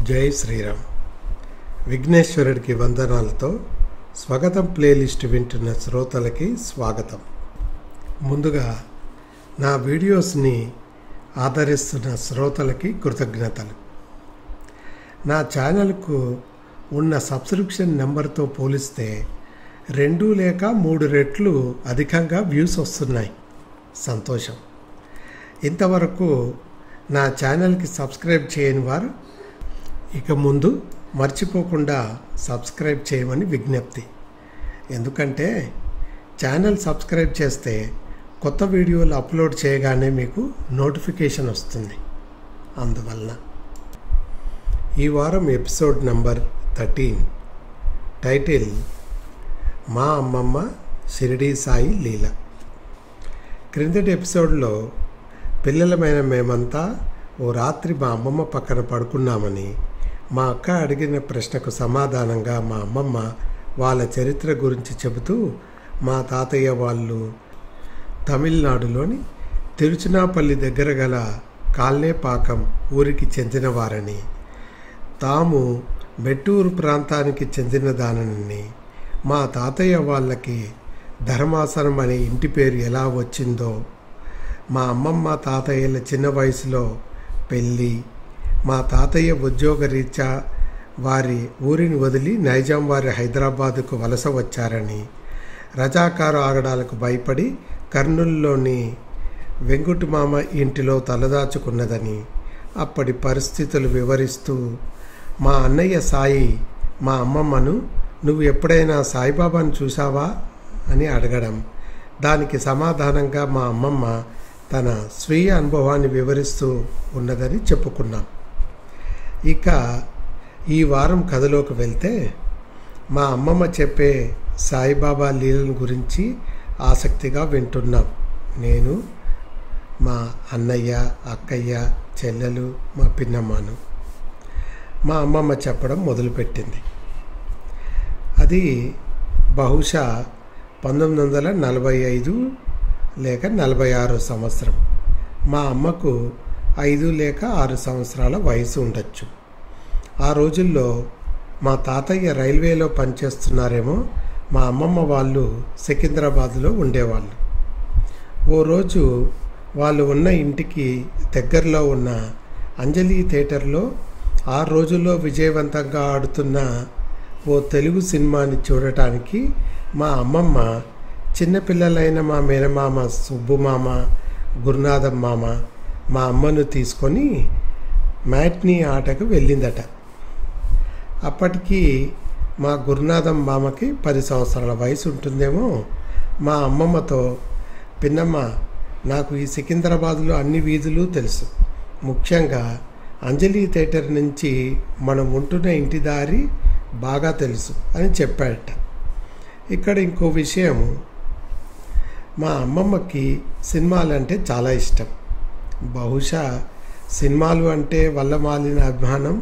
జై శ్రీరామ్. విఘ్నేశ్వరుడికి వందనాలతో స్వాగతం ప్లేలిస్ట్ వింటున్న శ్రోతలకి స్వాగతం. ముందుగా నా వీడియోస్ని ఆదరిస్తున్న శ్రోతలకి కృతజ్ఞతలు. నా ఛానల్కు ఉన్న సబ్స్క్రిప్షన్ నెంబర్తో పోలిస్తే 2 లేక 3 రెట్లు అధికంగా వ్యూస్ వస్తున్నాయి. సంతోషం. ఇంతవరకు నా ఛానల్కి సబ్స్క్రైబ్ చేయని వారు ఇక ముందు మర్చిపోకుండా సబ్స్క్రైబ్ చేయమని విజ్ఞప్తి. ఎందుకంటే ఛానల్ సబ్స్క్రైబ్ చేస్తే కొత్త వీడియోలు అప్లోడ్ చేయగానే మీకు నోటిఫికేషన్ వస్తుంది. అందువలన ఈ వారం ఎపిసోడ్ నంబర్ 13, టైటిల్ మా అమ్మమ్మ షిరిడీ సాయి లీల. క్రిందటి ఎపిసోడ్లో పిల్లలమైన మేమంతా ఓ రాత్రి మా అమ్మమ్మ పక్కన పడుకున్నామని, మా అక్క అడిగిన ప్రశ్నకు సమాధానంగా మా అమ్మమ్మ వాళ్ళ చరిత్ర గురించి చెబుతూ, మా తాతయ్య వాళ్ళు తమిళనాడులోని తిరుచునాపల్లి దగ్గర గల కాల్నేపాకం ఊరికి చెందినవారని, తాము మెట్టూరు ప్రాంతానికి చెందినదానని, మా తాతయ్య వాళ్ళకి ధర్మాసనం అనే ఇంటి పేరు ఎలా వచ్చిందో, మా అమ్మమ్మ తాతయ్యల చిన్న వయసులో పెళ్ళి, మా తాతయ్య ఉద్యోగరీత్యా వారి ఊరిని వదిలి నైజాం వారి హైదరాబాదుకు వలస వచ్చారని, రజాకారు ఆగడాలకు భయపడి కర్నూలులోని వెంకుటమామ ఇంటిలో తలదాచుకున్నదని, అప్పటి పరిస్థితులు వివరిస్తూ, మా అన్నయ్య సాయి మా అమ్మమ్మను నువ్వు ఎప్పుడైనా సాయిబాబాను చూసావా అని అడగడం, దానికి సమాధానంగా మా అమ్మమ్మ తన స్వీయ అనుభవాన్ని వివరిస్తూ ఉన్నదని చెప్పుకున్నాం. ఇక ఈ వారం కథలోకి వెళ్తే, మా అమ్మమ్మ చెప్పే సాయిబాబా లీలను గురించి ఆసక్తిగా వింటున్నాం. నేను, మా అన్నయ్య, అక్కయ్య, చెల్లెలు, మా పిన్నమ్మను. మా అమ్మమ్మ చెప్పడం మొదలుపెట్టింది. అది బహుశా 1945 లేక 46 సంవత్సరం. మా అమ్మకు 5 లేక 6 సంవత్సరాల వయసు ఉండొచ్చు. ఆ రోజుల్లో మా తాతయ్య రైల్వేలో పనిచేస్తున్నారేమో. మా అమ్మమ్మ వాళ్ళు సికింద్రాబాద్లో ఉండేవాళ్ళు. ఓ రోజు వాళ్ళు ఉన్న ఇంటికి దగ్గరలో ఉన్న అంజలి థియేటర్లో ఆ రోజుల్లో విజయవంతంగా ఆడుతున్న ఓ తెలుగు సినిమాని చూడటానికి మా అమ్మమ్మ చిన్నపిల్లలైన మా మేనమామ సుబ్బుమామ, గురునాథం మామ, మా అమ్మను తీసుకొని మ్యాట్నీ ఆటకు వెళ్ళిందట. అప్పటికి మా గురునాథం మామకి 10 సంవత్సరాల వయసు ఉంటుందేమో. మా అమ్మమ్మతో, పిన్నమ్మ, నాకు ఈ సికింద్రాబాద్లో అన్ని వీధులు తెలుసు, ముఖ్యంగా అంజలి థియేటర్ నుంచి మనం ఉంటున్న ఇంటి దారి బాగా తెలుసు అని చెప్పాడట. ఇక్కడ ఇంకో విషయం, మా అమ్మమ్మకి సినిమాలంటే చాలా ఇష్టం. బహుశా సినిమాలు అంటే వల్లమాలిన అభిమానం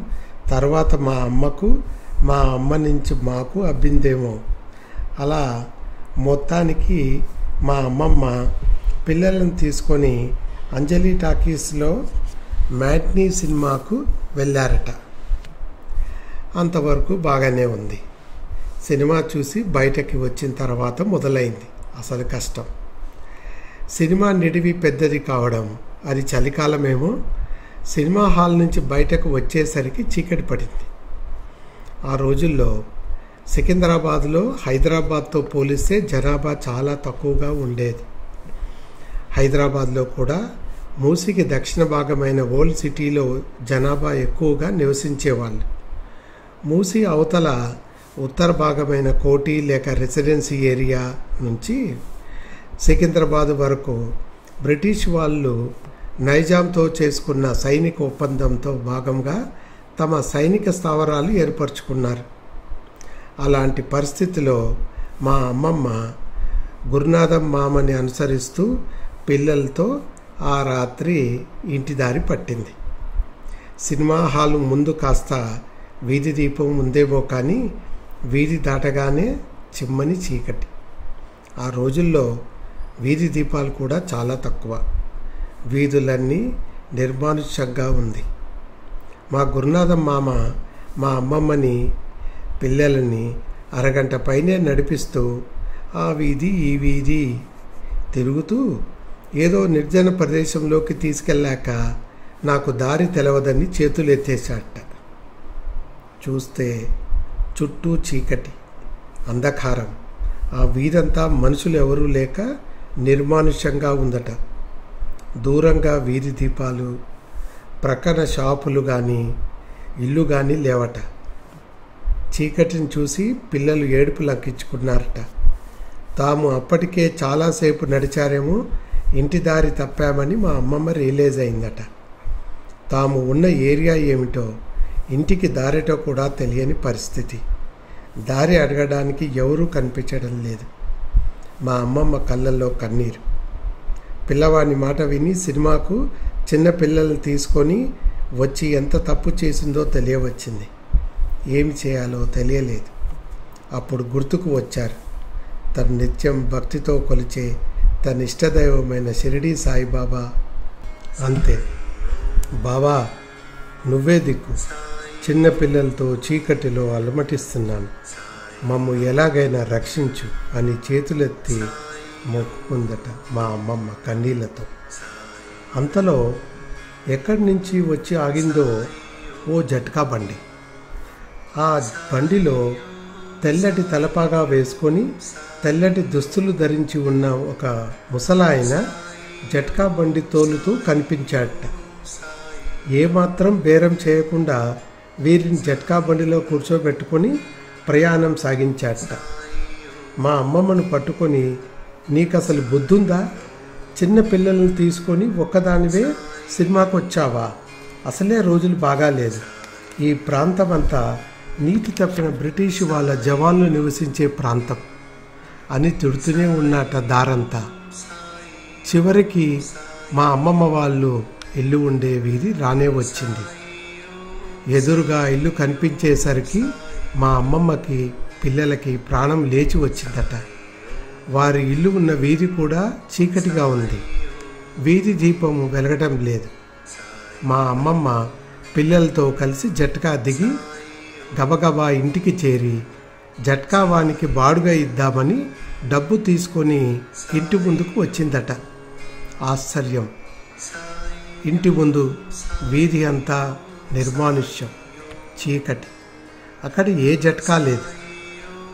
తర్వాత మా అమ్మకు, మా అమ్మ నుంచి మాకు అబ్బిందేమో. అలా మొత్తానికి మా అమ్మమ్మ పిల్లలను తీసుకొని అంజలి టాకీస్లో మ్యాట్నీ సినిమాకు వెళ్ళారట. అంతవరకు బాగానే ఉంది. సినిమా చూసి బయటకి వచ్చిన తర్వాత మొదలైంది అసలు కష్టం. సినిమా నిడివి పెద్దది కావడం, అది చలికాలమేమో. సినిమా హాల్ నుంచి బయటకు వచ్చేసరికి చీకటి పడింది. ఆ రోజుల్లో సికింద్రాబాద్లో హైదరాబాద్తో పోలిస్తే జనాభా చాలా తక్కువగా ఉండేది. హైదరాబాద్లో కూడా మూసీకి దక్షిణ భాగమైన ఓల్డ్ సిటీలో జనాభా ఎక్కువగా నివసించేవాళ్ళు. మూసీ అవతల ఉత్తర భాగమైన కోటి లేక రెసిడెన్సీ ఏరియా నుంచి సికింద్రాబాద్ వరకు బ్రిటిష్ వాళ్ళు నైజాంతో చేసుకున్న సైనిక ఒప్పందంతో భాగంగా తమ సైనిక స్థావరాలు ఏర్పరచుకున్నారు. అలాంటి పరిస్థితిలో మా అమ్మమ్మ గురునాథం మామని అనుసరిస్తూ పిల్లలతో ఆ రాత్రి ఇంటి దారి పట్టింది. సినిమా హాలు ముందు కాస్త వీధి దీపం ఉందేమో కానీ వీధి దాటగానే చిమ్మని చీకటి. ఆ రోజుల్లో వీధి దీపాలు కూడా చాలా తక్కువ. వీధులన్నీ నిర్మానుష్యంగా ఉంది. మా గురునాథం మామ మా అమ్మమ్మని పిల్లలని అరగంట పైనే నడిపిస్తూ ఆ వీధి ఈ వీధి తిరుగుతూ ఏదో నిర్జన ప్రదేశంలోకి తీసుకెళ్ళాక నాకు దారి తెలవదని చేతులు ఎత్తేశాట. చూస్తే చుట్టూ చీకటి, అంధకారం. ఆ వీధంతా మనుషులు ఎవరూ లేక నిర్మానుష్యంగా ఉందట. దూరంగా వీధి దీపాలు, ప్రక్కన షాపులు కానీ ఇల్లు కానీ లేవట. చీకటిని చూసి పిల్లలు ఏడుపు లంకించుకున్నారట. తాము అప్పటికే చాలాసేపు నడిచారేమో, ఇంటి దారి తప్పామని మా అమ్మమ్మ రియలైజ్ అయిందట. తాము ఉన్న ఏరియా ఏమిటో, ఇంటికి దారేటో కూడా తెలియని పరిస్థితి. దారి అడగడానికి ఎవరూ కనిపించడం లేదు. మా అమ్మమ్మ కళ్ళల్లో కన్నీరు. పిల్లవాని మాట విని సినిమాకు చిన్న పిల్లల్ని తీసుకొని వచ్చి ఎంత తప్పు చేసిందో తెలియవచ్చింది. ఏమి చేయాలో తెలియలేదు. అప్పుడు గుర్తుకు వచ్చారు తన నిత్యం భక్తితో కొలిచే తన ఇష్టదైవమైన షిరిడీ సాయిబాబా. అంతే, బాబా నువ్వే దిక్కు, చిన్నపిల్లలతో చీకటిలో అలమటిస్తున్నాను, మమ్ము ఎలాగైనా రక్షించు అని చేతులెత్తి మొక్కుకుందట మా అమ్మమ్మ కన్నీళ్లతో. అంతలో ఎక్కడి నుంచి వచ్చి ఆగిందో ఓ జట్కా బండి. ఆ బండిలో తెల్లటి తలపాగా వేసుకొని తెల్లటి దుస్తులు ధరించి ఉన్న ఒక ముసలాయన జట్కా బండి తోలుతూ కనిపించాడట. ఏమాత్రం బేరం చేయకుండా వీరిని జట్కా బండిలో కూర్చోబెట్టుకొని ప్రయాణం సాగించాడట. మా అమ్మమ్మను పట్టుకొని, నీకసలు బుద్ధుందా? చిన్న పిల్లలను తీసుకొని ఒక్కదానివే సినిమాకు వచ్చావా? అసలే రోజులు బాగాలేదు. ఈ ప్రాంతం అంతా నీతి తప్పిన బ్రిటిష్ వాళ్ళ జవాన్లు నివసించే ప్రాంతం అని తిడుతూనే ఉన్నట దారంతా. చివరికి మా అమ్మమ్మ వాళ్ళు ఇల్లు ఉండే వీధి రానే వచ్చింది. ఎదురుగా ఇల్లు కనిపించేసరికి మా అమ్మమ్మకి పిల్లలకి ప్రాణం లేచి వచ్చిందట. వారి ఇల్లు ఉన్న వీధి కూడా చీకటిగా ఉంది. వీధి దీపం వెలగటం లేదు. మా అమ్మమ్మ పిల్లలతో కలిసి జట్కా దిగి గబగబా ఇంటికి చేరి జట్కా వానికి బాడుగా ఇద్దామని డబ్బు తీసుకొని ఇంటి ముందుకు వచ్చిందట. ఆశ్చర్యం, ఇంటి ముందు వీధి అంతా నిర్మానుష్యం, చీకటి. అక్కడ ఏ జట్కా లేదు.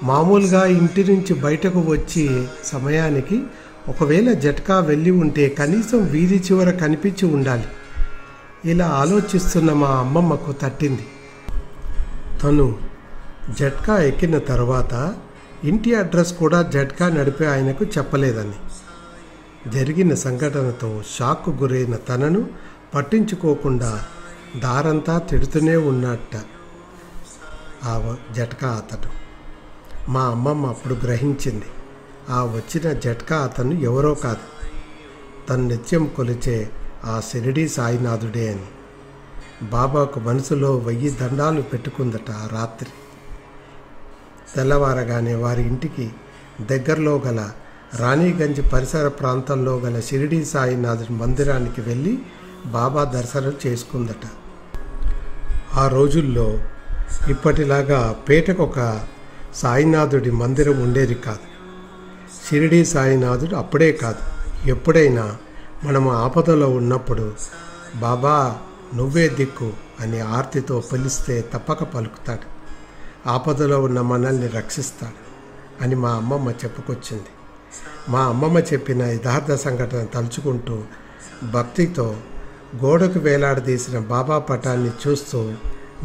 మామూలుగా ఇంటి నుంచి బయటకు వచ్చే సమయానికి ఒకవేళ జట్కా వెళ్ళి ఉంటే కనీసం వీధి చివర కనిపించి ఉండాలి. ఇలా ఆలోచిస్తున్న మా అమ్మమ్మకు తట్టింది. తను జట్కా ఎక్కిన తర్వాత ఇంటి అడ్రస్ కూడా జట్కా నడిపే ఆయనకు చెప్పలేదని. జరిగిన సంఘటనతో షాక్కు గురైన తనను పట్టించుకోకుండా దారంతా తిడుతూనే ఉన్నట్ట ఆ జట్కా అతను. మా అమ్మమ్మ అప్పుడు గ్రహించింది, ఆ వచ్చిన జట్కా అతను ఎవరో కాదు, తను నిత్యం కొలిచే ఆ షిరిడీ సాయినాథుడే అని. బాబాకు మనసులో 1000 దండాలు పెట్టుకుందట ఆ రాత్రి. తెల్లవారగానే వారి ఇంటికి దగ్గరలో గల రాణిగంజ్ పరిసర ప్రాంతంలో గల షిరిడీ సాయినాథుడి మందిరానికి వెళ్ళి బాబా దర్శనం చేసుకుందట. ఆ రోజుల్లో ఇప్పటిలాగా పేటకొక సాయినాథుడి మందిరం ఉండేది కాదు. షిరిడీ సాయినాథుడు అప్పుడే కాదు, ఎప్పుడైనా మనము ఆపదలో ఉన్నప్పుడు బాబా నువ్వే దిక్కు అని ఆర్తితో పిలిస్తే తప్పక పలుకుతాడు. ఆపదలో ఉన్న మనల్ని రక్షిస్తాడు అని మా అమ్మమ్మ చెప్పుకొచ్చింది. మా అమ్మమ్మ చెప్పిన యథార్థ సంఘటన తలుచుకుంటూ భక్తితో గోడకు వేలాడదీసిన బాబా పటాన్ని చూస్తూ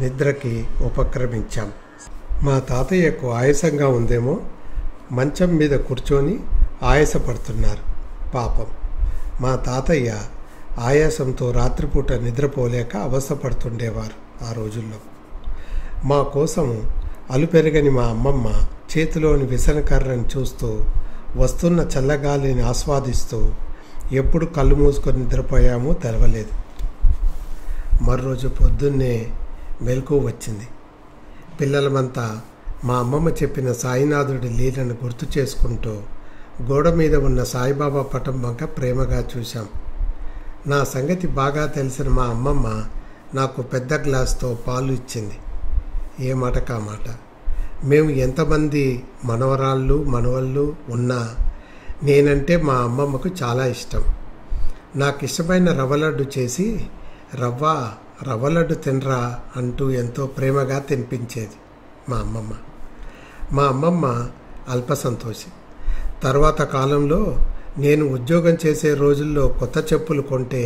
నిద్రకి ఉపక్రమించాం. మా తాతయ్యకు ఆయాసంగా ఉందేమో, మంచం మీద కూర్చొని ఆయాసపడుతున్నారు పాపం. మా తాతయ్య ఆయాసంతో రాత్రిపూట నిద్రపోలేక అవస్థపడుతుండేవారు. ఆ రోజుల్లో మా కోసం అలుపెరగని మా అమ్మమ్మ చేతిలోని విసనకర్రను చూస్తూ వస్తున్న చల్లగాలిని ఆస్వాదిస్తూ ఎప్పుడు కళ్ళు మూసుకొని నిద్రపోయామో తెలవలేదు. మరోజు పొద్దున్నే మెలకువ వచ్చింది. పిల్లలమంతా మా అమ్మమ్మ చెప్పిన సాయినాథుడి లీలను గుర్తు చేసుకుంటూ గోడ మీద ఉన్న సాయిబాబా పటం వంక ప్రేమగా చూశాం. నా సంగతి బాగా తెలిసిన మా అమ్మమ్మ నాకు పెద్ద గ్లాస్తో పాలు ఇచ్చింది. ఏ మాట కా మాట. మేము ఎంతమంది మనవరాళ్ళు మనవళ్ళు ఉన్నా నేనంటే మా అమ్మమ్మకు చాలా ఇష్టం. నాకు ఇష్టమైన రవ్వ లడ్డు చేసి రవ్వ లడ్డు తినరా అంటూ ఎంతో ప్రేమగా తినిపించేది మా అమ్మమ్మ. మా అమ్మమ్మ అల్పసంతోషి. తర్వాత కాలంలో నేను ఉద్యోగం చేసే రోజుల్లో కొత్త చెప్పులు కొంటే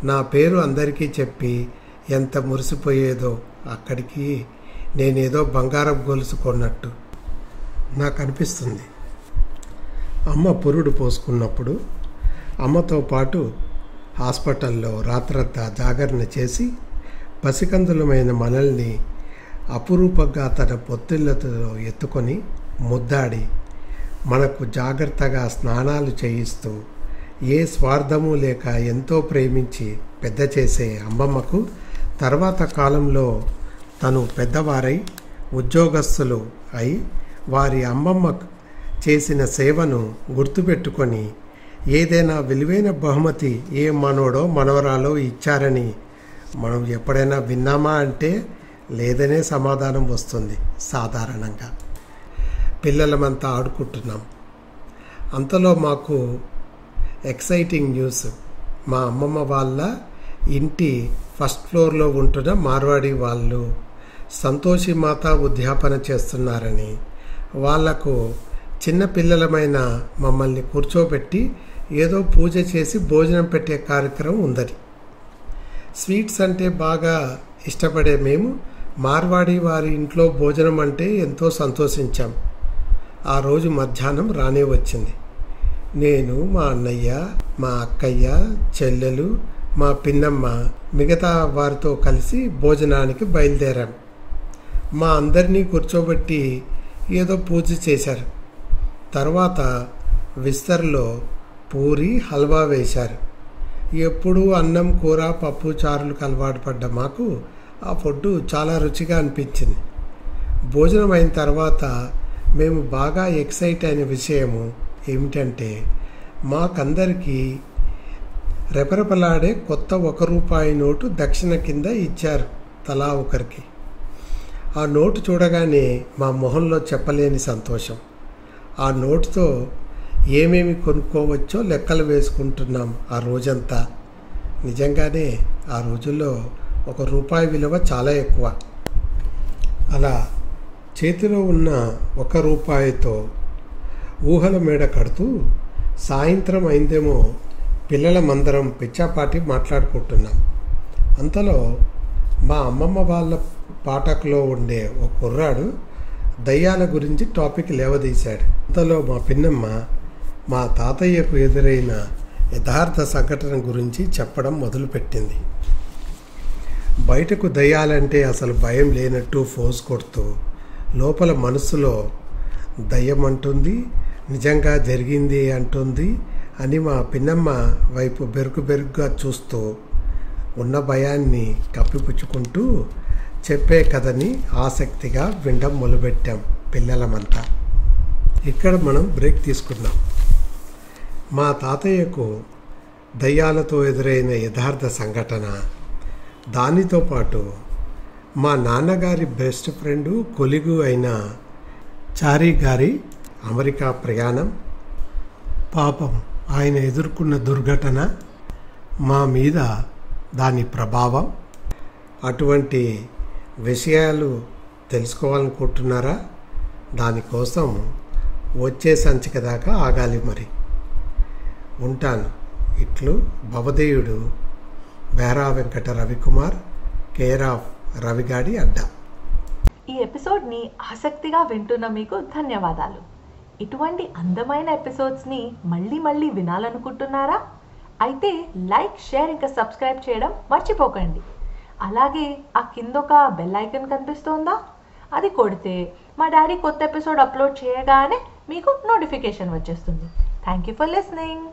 నా పేరు అందరికీ చెప్పి ఎంత మురిసిపోయేదో. అక్కడికి నేనేదో బంగారం గొలుసు కొన్నట్టు నాకు అనిపిస్తుంది. అమ్మ పురుడు పోసుకున్నప్పుడు అమ్మతో పాటు హాస్పిటల్లో రాత్రంతా జాగరణ చేసి పసికందులమైన మనల్ని అపురూపంగా తన పొత్తిళ్లతో ఎత్తుకొని ముద్దాడి మనకు జాగ్రత్తగా స్నానాలు చేయిస్తూ ఏ స్వార్థము లేక ఎంతో ప్రేమించి పెద్ద చేసే అమ్మమ్మకు తర్వాత కాలంలో తను పెద్దవారై ఉద్యోగస్తులు అయి వారి అమ్మమ్మ చేసిన సేవను గుర్తుపెట్టుకొని ఏదైనా విలువైన బహుమతి ఏ మనోడో మనవరాలో ఇచ్చారని మనం ఎప్పుడైనా విన్నామా అంటే లేదనే సమాధానం వస్తుంది. సాధారణంగా పిల్లలమంతా ఆడుకుంటున్నాం. అంతలో మాకు ఎక్సైటింగ్ న్యూస్. మా అమ్మమ్మ వాళ్ళ ఇంటి ఫస్ట్ ఫ్లోర్లో ఉంటున్న మార్వాడి వాళ్ళు సంతోషి మాత ఉద్యాపన చేస్తున్నారని, వాళ్లకు చిన్న పిల్లలమైన మమ్మల్ని కూర్చోబెట్టి ఏదో పూజ చేసి భోజనం పెట్టే కార్యక్రమం ఉందని. స్వీట్స్ అంటే బాగా ఇష్టపడే మేము మార్వాడి వారి ఇంట్లో భోజనం అంటే ఎంతో సంతోషించాం. ఆ రోజు మధ్యాహ్నం రానే వచ్చింది. నేను, మా అన్నయ్య, మా అక్కయ్య, చెల్లెలు, మా పిన్నమ్మ మిగతా వారితో కలిసి భోజనానికి బయలుదేరాం. మా అందరినీ కూర్చోబెట్టి ఏదో పూజ చేశారు. తర్వాత విస్తర్లో పూరి హల్వా వేశారు. ఎప్పుడూ అన్నం కూర పప్పు చారులకు అలవాటు పడ్డ మాకు ఆ ఫుడ్ చాలా రుచిగా అనిపించింది. భోజనం అయిన తర్వాత మేము బాగా ఎక్సైట్ అయిన విషయము ఏమిటంటే మాకందరికీ రెపరెపలాడే కొత్త ₹1 నోటు దక్షిణ కింద ఇచ్చారు తలా ఒకరికి. ఆ నోటు చూడగానే మా మొహంలో చెప్పలేని సంతోషం. ఆ నోటుతో ఏమేమి కొనుక్కోవచ్చో లెక్కలు వేసుకుంటున్నాం ఆ రోజంతా. నిజంగానే ఆ రోజుల్లో ₹1 విలువ చాలా ఎక్కువ. అలా చేతిలో ఉన్న ₹1తో ఊహల మేడ కడుతూ సాయంత్రం అయిందేమో పిల్లలమందరం పిచ్చాపాటి మాట్లాడుకుంటున్నాం. అంతలో మా అమ్మమ్మ వాళ్ళ పాఠకులో ఉండే ఒక కుర్రాడు దయ్యాల గురించి టాపిక్ లేవదీశాడు. అంతలో మా పిన్నమ్మ మా తాతయ్యకు ఎదురైన యథార్థ సంఘటన గురించి చెప్పడం మొదలుపెట్టింది. బయటకు దయ్యాలంటే అసలు భయం లేనట్టు ఫోజ్ కొడుతూ లోపల మనసులో దయ్యం అంటుంది, నిజంగా జరిగింది అంటుంది అని మా పిన్నమ్మ వైపు బెరుకుగా చూస్తూ ఉన్న భయాన్ని కప్పిపుచ్చుకుంటూ చెప్పే కథని ఆసక్తిగా వినడం మొదలుపెట్టాం పిల్లలమంతా. ఇక్కడ మనం బ్రేక్ తీసుకున్నాం. మా తాతయ్యకు దయ్యాలతో ఎదురైన యథార్థ సంఘటన, దానితో పాటు మా నాన్నగారి బెస్ట్ ఫ్రెండు కొలిగు అయిన చారీ గారి అమెరికా ప్రయాణం, పాపం ఆయన ఎదుర్కొన్న దుర్ఘటన, మా మీద దాని ప్రభావం, అటువంటి విషయాలు తెలుసుకోవాలనుకుంటున్నారా? దానికోసం వచ్చే సంచిక దాకా ఆగాలి. మరి ఉంటాను. ఇట్లు భవదేయుడు, బేరా వెంకట రవికుమార్, కేర్ ఆఫ్ రవిగాడి అడ్డా. ఈ ఎపిసోడ్ని ఆసక్తిగా వింటున్న మీకు ధన్యవాదాలు. ఇటువంటి అందమైన ఎపిసోడ్స్ని మళ్ళీ వినాలనుకుంటున్నారా? అయితే లైక్, షేర్ ఇంకా సబ్స్క్రైబ్ చేయడం మర్చిపోకండి. అలాగే ఆ కిందొక బెల్ ఐకాన్ కనిపిస్తోందా? అది కొడితే మా డాడీ కొత్త ఎపిసోడ్ అప్లోడ్ చేయగానే మీకు నోటిఫికేషన్ వచ్చేస్తుంది. Thank you for listening.